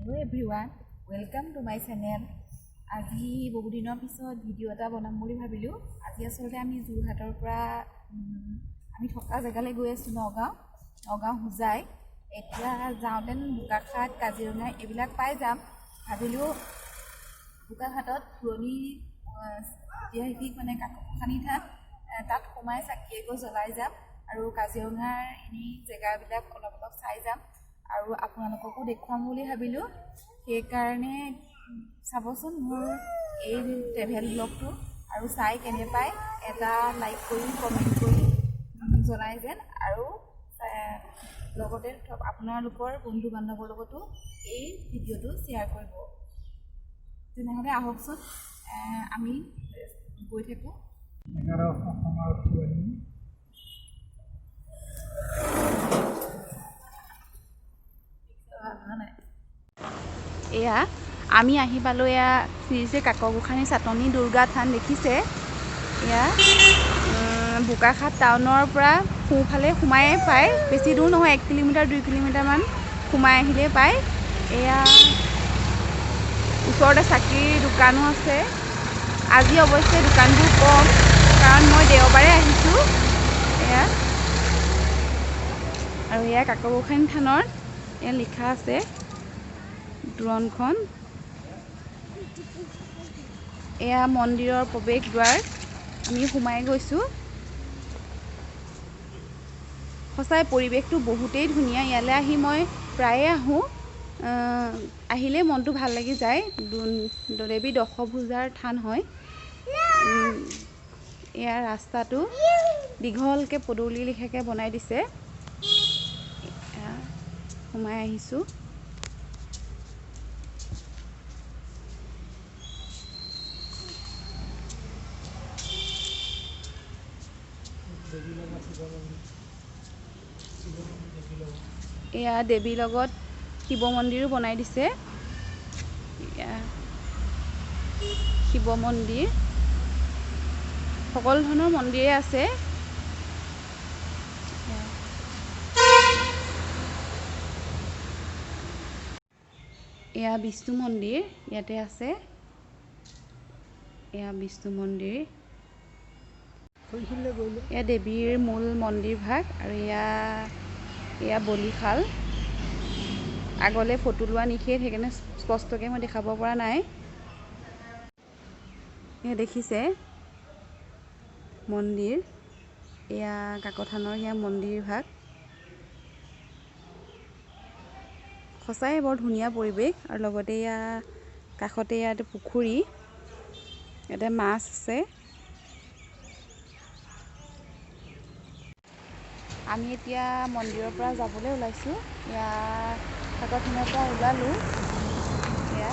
Hello everyone, welcome to my channel. আজি বহু দিনৰ পিছত ভিডিও এটা বনাম বুলি ভাবিলো। আজি আসলে আমি যোৰহাটৰ পৰা আমি থকা জায়গালৈ গৈ আছো নগাঁও হুজাই। এতিয়া যাওঁতেন বোকাখাট কাজিৰঙা এইবিলাক পাই যাম। ভাবিলো বোকাখাটত পুৰণি ঐতিহাসিক মানে কাকপখানি থান তাত সোমাই চাকি এগছ জ্বলাই যাম আৰু কাজিৰঙাৰ এনে জেগাবিলাক অলপ চাই যাম আৰু আপোনালোককো দেখুৱাম বুলি ভাবিলো। সেই কাৰণে চাবচোন মোৰ এই ট্ৰেভেল ব্লগটো আৰু চাই কেনে পায় এটা লাইক কৰি কমেন্ট কৰি জনাই যেন আৰু লগতে আপোনালোকৰ বন্ধু বান্ধৱৰ লগতো এই ভিডিঅ'টো শ্বেয়াৰ কৰিব। তেনেহ'লে আহকচোন আমি গৈ থাকোঁ। এয়া আমি আহি পালো এয়া শ্ৰী কাকপখানি চাটনি দুৰ্গা থান দেখিছে। এয়া বোকাখাট টাউনৰ পৰা সোঁফালে সোমাই পায়, বেছি দূৰ নহয়, 1 কিলোমিটাৰ 2 কিলোমিটাৰমান সোমাই আহিলে পায়। এয়া ওচৰতে চাকিৰ দোকানো আছে। আজি অৱশ্যে দোকানবোৰ কম কাৰণ মই দেওবাৰে আহিছোঁ। এয়া আৰু এয়া কাকপখানি থানৰ এয়া লিখা আছে তোৰণখন। এয়া মন্দিৰৰ প্ৰৱেশ দ্বাৰ, আমি সোমাই গৈছোঁ। সঁচাই পৰিৱেশটো বহুতেই ধুনীয়া। ইয়ালৈ আহি মই প্ৰায়ে আহোঁ, আহিলে মনটো ভাল লাগি যায়। দেৱী দশভুজাৰ থান হয়। এয়া ৰাস্তাটো দীঘলকৈ পদূলি লিখাকৈ বনাই দিছে। সোমাই আহিছোঁ। এয়া দেৱীৰ লগত শিৱ মন্দিৰো বনাই দিছে। শিৱ মন্দিৰ, সকলো ধৰণৰ মন্দিৰে আছে। এয়া বিষ্ণু মন্দিৰ ইয়াতে আছে। এয়া বিষ্ণু মন্দিৰ, এয়া দেৱীৰ মূল মন্দিৰ ভাগ আৰু এয়া বলিশাল। আগলৈ ফটো লোৱা নিষেধ, সেইকাৰণে স্পষ্টকৈ মই দেখাব পৰা নাই। এয়া দেখিছে মন্দিৰ, এয়া কাকথানৰ সেয়া মন্দিৰ ভাগ। সঁচাই বৰ ধুনীয়া পৰিৱেশ। আৰু লগতে এয়া কাষতে ইয়াতে পুখুৰী, ইয়াতে মাছ আছে। আমি এতিয়া মন্দিৰৰ পৰা যাবলৈ ওলাইছোঁ। এয়া কাকথানৰ পৰা ওলালোঁ। এয়া